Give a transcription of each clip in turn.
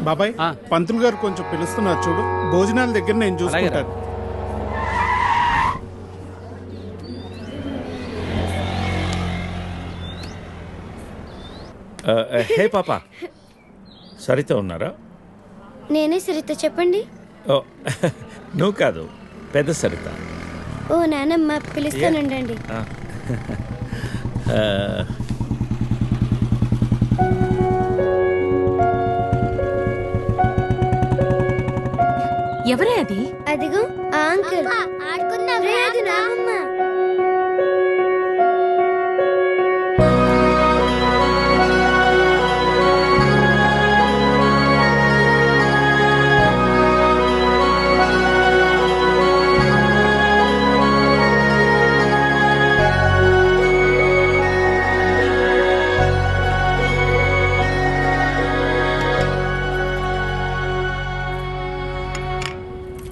బాబాయ్ పంతులు గారు కొంచెం పిలుస్తున్నారు చూడు, భోజనాల దగ్గర నేను చూసుకుంటాను. హే పాప, సరిత ఉన్నారా? నేనే సరిత, చెప్పండి. ఓ నువ్వు కాదు, పెద్ద సరిత. ఓ నానమ్మ, పిలుస్తానుండండి. ఎవరే అది? అదిగో ఆ అంకుల్. రే, అది నానమ్మ.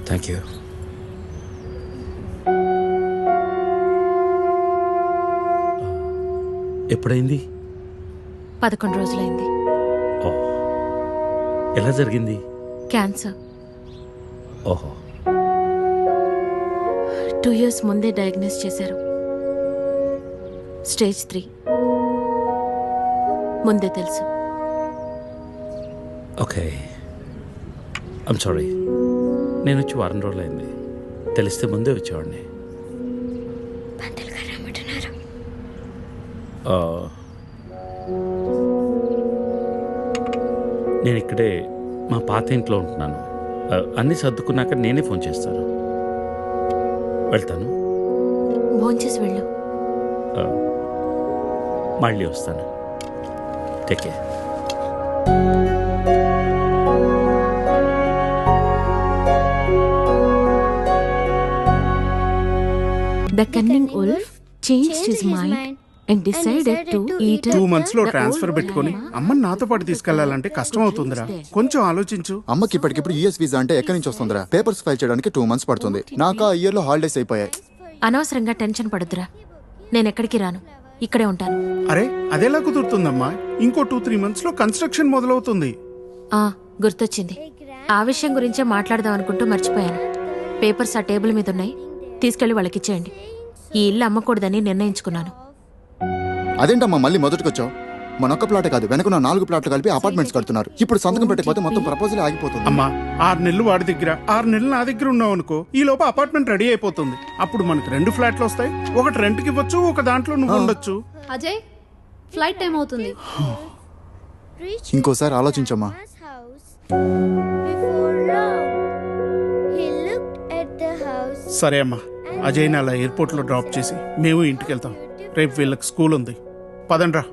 Thank you. ఎప్పుడైంది? 11 రోజులైంది. ఓ, ఎలా జరిగింది? క్యాన్సర్. ఓహో. 2 years ముందే డయాగ్నోస్ చేశారు. స్టేజ్ 3. ముందే తెలుసు. Okay, I'm sorry. నేను వచ్చి వారం రోజులైంది. తెలిస్తే ముందే వచ్చేవాడిని. పంతులు గారు రమ్మంటున్నారు. నేను ఇక్కడే మా పాత ఇంట్లో ఉంటున్నాను. అన్నీ సర్దుకున్నాక నేనే ఫోన్ చేస్తాను. వెళ్తాను. భోంచేసి వెళ్ళు. మళ్ళీ వస్తాను. Take care. The cunning wolf changed his mind and decided to eat 2 months లో ట్రాన్స్ఫర్ పెట్టుకుని అమ్మని నాతో పాటు తీసుకెళ్లాలంటే కష్టం అవుతుందిరా. కొంచెం ఆలోచించు. అమ్మకి ఇప్పటికిప్పుడు యూఎస్ వీసా అంటే ఎక్కడి నుంచి వస్తుందిరా? పేపర్స్ ఫైల్ చేయడానికి 2 months పడుతుంది. నాకు ఆ ఇయర్ లో హాలిడేస్ అయిపోయాయి. అనవసరంగా టెన్షన్ పడుద్దురా. నేను ఎక్కడికి రాను, ఇక్కడే ఉంటాను. అరే, అదెలా కుదురుతుందమ్మా? ఇంకో 2-3 months లో కన్స్ట్రక్షన్ మొదలవుతుంది. గుర్తొచ్చింది. ఆ విషయం గురించే మాట్లాడదాం అనుకుంటూ మర్చిపోయాను. పేపర్స్ ఆ టేబుల్ మీద ఉన్నాయి, తీసుకెళ్లి వాళ్ళకిచ్చేయండి. ఈ ఇల్లు అమ్మకూడదని నిర్ణయించుకున్నాను. అదేంటమ్మా మళ్ళీ మొదటికొచ్చావు? మనొక్క ప్లాట్ కాదు, వెనకున్న 4 ప్లాట్లు కలిపి అపార్ట్మెంట్స్ కడుతున్నారు. ఇప్పుడు సంతకం పెట్టకపోతే మొత్తం ప్రపోజల్ ఆగిపోతుంది. అమ్మా, 6 నెలలు వాడి దగ్గర, 6 నెలలు నా దగ్గర ఉన్నావు అనుకో, ఈ లోపు అపార్ట్మెంట్ రెడీ అయిపోతుంది. అప్పుడు మనకు 2 ఫ్లాట్లు వస్తాయి. ఒకటి రెంట్కి ఇవ్వచ్చు, ఒక దాంట్లో నువ్వు ఉండొచ్చు. అజయ్, ఫ్లైట్ టైం అవుతుంది. ఇంకోసారి ఆలోచించమ్మా. సరే అమ్మా, అజయ్ని అలా ఎయిర్పోర్ట్ లో డ్రాప్ చేసి మేము ఇంటికి వెళ్తాం. రేపు వీళ్ళకి స్కూల్ ఉంది. పదండ్రా.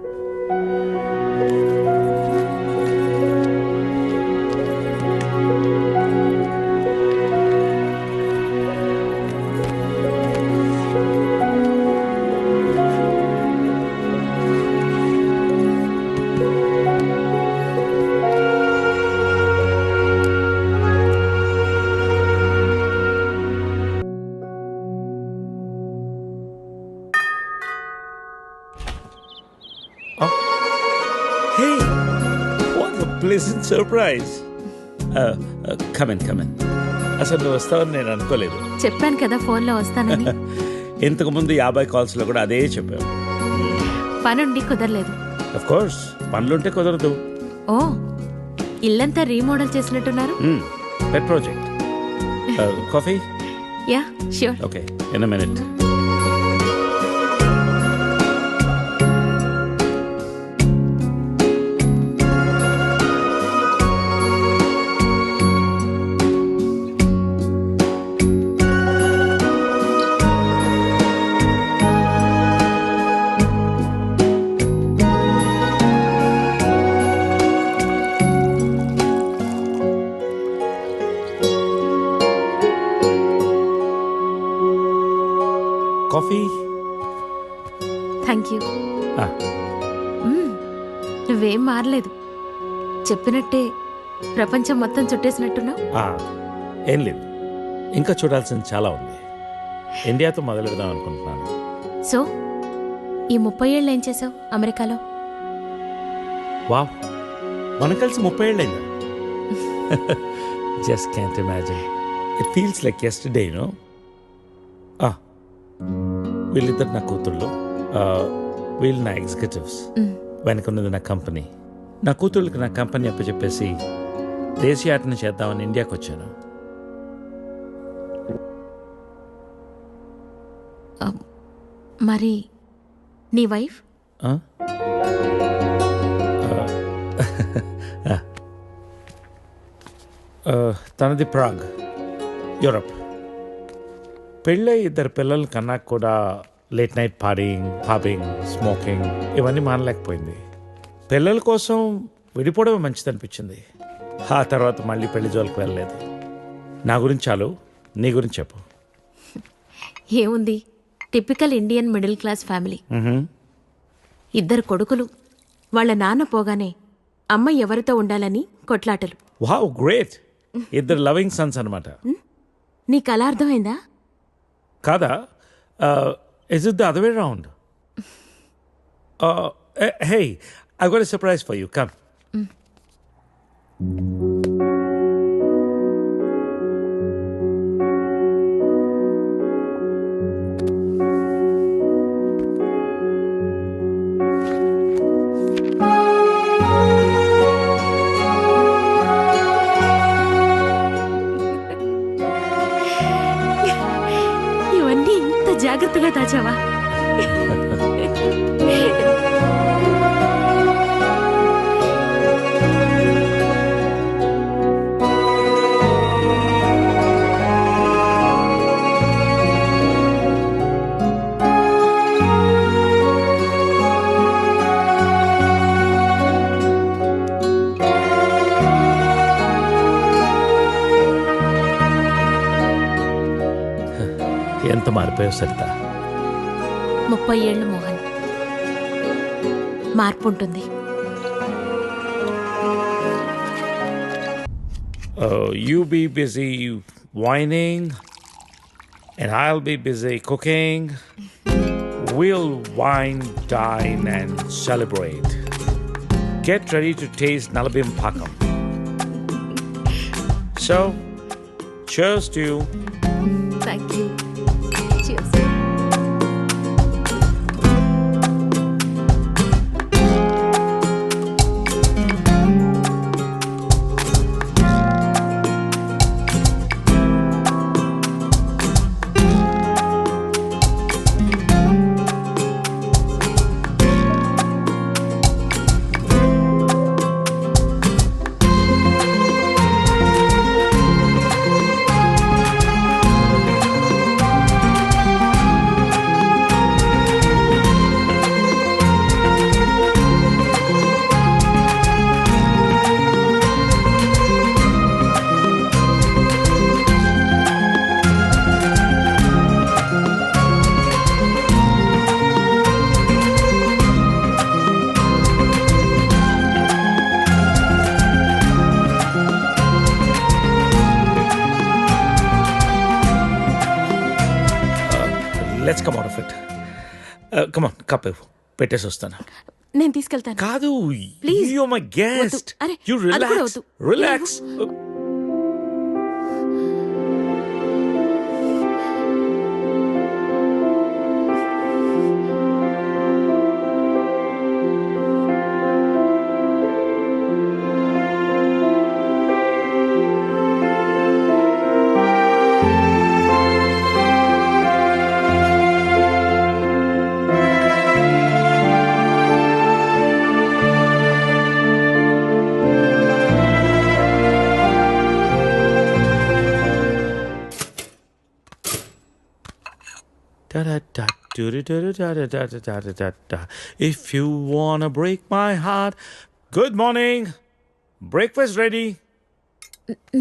Hey, what a pleasant surprise. Come in. అసలు నువ్వు వస్తావని నేను అనుకోలేదు. చెప్పాను కదా ఫోన్లో వస్తానని. ఇంతకుముందు 50 కాల్స్లో కూడా అదే చెప్పావు. పనుండి కుదరలేదు. ఆఫ్ కోర్స్, పనులుంటే కుదరదు. ఓ, ఇల్లంతా రీమోడల్ చేసినట్టున్నారు. పెట్ project. Coffee? Yeah, sure. Okay, in a minute. Coffee? Thank you. నువ్వేం మారలేదు. చెప్పినట్టే ప్రపంచం మొత్తం చుట్టేసినట్టున్నావు. ఏం లేదు, ఇంకా చూడాల్సింది చాలా ఉంది. ఇండియాతో మొదలెడదాం అనుకుంటున్నాను. సో ఈ 30 ఏళ్ళు ఏం చేసావు అమెరికాలో? వావ్, మనం కలిసి 30 ఏళ్ళైందా? Just can't imagine. It feels like yesterday, no. వీళ్ళిద్దరు నా కూతుళ్ళు, వీళ్ళు నా ఎగ్జిక్యూటివ్స్, వెనకున్నది నా కంపెనీ. నా కూతుళ్ళకి నా కంపెనీ అప్పచెప్పేసి దేశీయాటన చేద్దామని ఇండియాకి వచ్చాను. మరి నీ వైఫ్? తనది ప్రాగ్, యూరప్. పెళ్ళై 2 పిల్లలు కన్నా కూడా late night partying, pubbing, smoking ఇవన్నీ మానలేకపోయింది. పిల్లల కోసం విడిపోవడమే మంచిది అనిపించింది. ఆ తర్వాత మళ్ళీ పెళ్లి జోలికి వెళ్ళలేదు. నా గురించి చాలు, నీ గురించి చెప్పు. ఏముంది, typical Indian middle class family. 2 కొడుకులు. వాళ్ళ నాన్న పోగానే అమ్మ ఎవరితో ఉండాలని కొట్లాటలు. Wow, great. 2 లవింగ్ సన్స్ అనమాట. నీకు అలా అర్థమైందా? కాదా? Is it the other way round? Hey, I got a surprise for you. Come. ఇవన్నీ ఇంత జాగ్రత్తగా దాచావా? ఎంత మారిపోయావు సరిత. 30 ఏళ్ళు మోహన్. మార్పు ఉంటుంది. You be busy whining and I'll be busy cooking. We'll wine, dine and celebrate. Get ready to taste Nalabim Pakam. So, cheers to you. Thank you. Let's come out of it. Come on, cup పెట్టేసి వస్తాను. నేను తీసుకెళ్తాను. కాదు, Please. you're my guest. వద్దు. అరే, You అది కూడా relax. వద్దు. Relax. If you wanna break my heart. Good morning. Breakfast ready.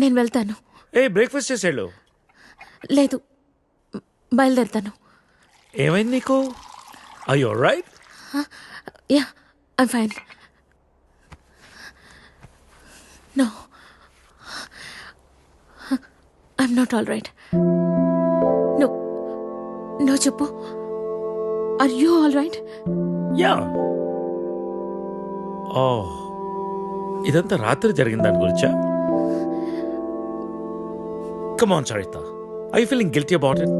నేను వెళ్తాను. బ్రేక్ఫాస్ట్ చేసేళ్ళు. లేదు, బయలుదేరుతాను. ఏమైంది నీకు? Are you alright? Yeah, I'm fine. No, I'm not all right. No, no చెప్పు. Are you all right? Yeah. ఇదంతా రాత్రి జరిగిన దాని గురించా? Come on Sarita, I feeling guilty about it?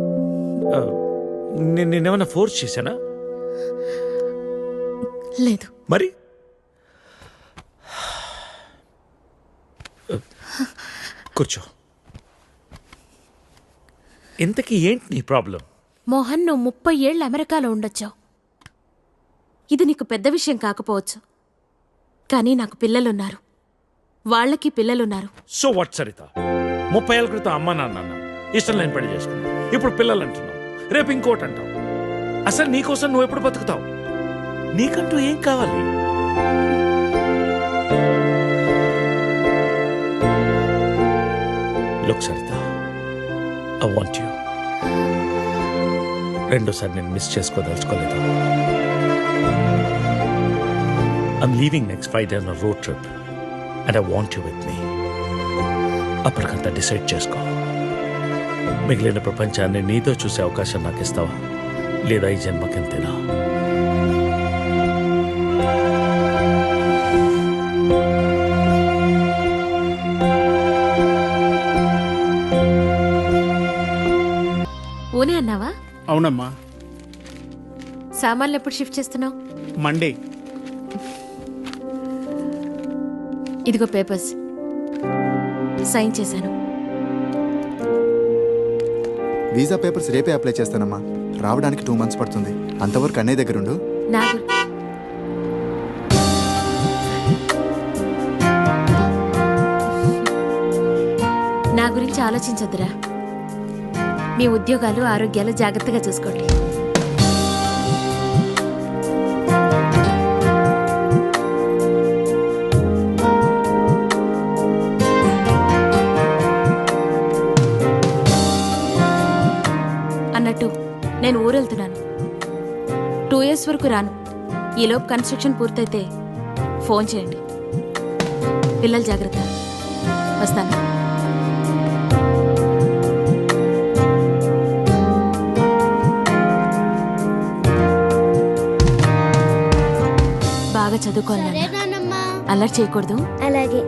నేనేమైనా ఫోర్స్ చేశానా? లేదు. మరి కూర్చో. ఇంతకీ ఏంటి నీ ప్రాబ్లం? మోహన్, నువ్వు 30 ఏళ్ళు అమెరికాలో ఉండొచ్చావు. ఇది నీకు పెద్ద విషయం కాకపోవచ్చు, కానీ నాకు పిల్లలున్నారు, వాళ్ళకి పిల్లలున్నారు. సో వాట్ సరిత, 30 ఏళ్ళ క్రితం అమ్మ నాన్న అన్నావు, ఇష్టం లేని పెళ్లి చేసుకున్నావు, ఇప్పుడు పిల్లలు అంటున్నావు, రేపు ఇంకోటి అంటావు. అసలు నీకోసం నువ్వు ఎప్పుడు బతుకుతావు? నీకంటూ ఏం కావాలి? Look Saritha, I want you. రెండోసారి నేను miss చేసుకోదలుచుకోలేదు. I'm leaving next Friday on a road trip and I want you with me. అప్పటికంతా డిసైడ్ చేసుకో. మిగిలిన ప్రపంచాన్ని నీతో చూసే అవకాశం నాకు ఇస్తావా, లేదా ఈ జన్మకింతేనా? ఊనే అన్నావా? అవునమ్మా. సామాన్లు ఎప్పుడు షిఫ్ట్ చేస్తున్నావు? మండే. ఇదిగో పేపర్స్, సైన్ చేశాను. వీసా పేపర్స్ రేపే అప్లై చేస్తానమ్మా. రావడానికి 2 months పడుతుంది. అంతవరకు అన్నయ్య దగ్గర ఉండు. నా గురించి ఆలోచించొద్దురా. మీ ఉద్యోగాలు, ఆరోగ్యాలు జాగ్రత్తగా చూసుకోండి. అన్నట్టు నేను ఊరెళ్తున్నాను. 2 years వరకు రాను. ఈలోపు కన్స్ట్రక్షన్ పూర్తయితే ఫోన్ చేయండి. పిల్లలు జాగ్రత్త. వస్తాను. బాగా చదువుకోవాలి. సరే నాన్నమ్మా. అల్లరి చేయకూడదు. అలాగే.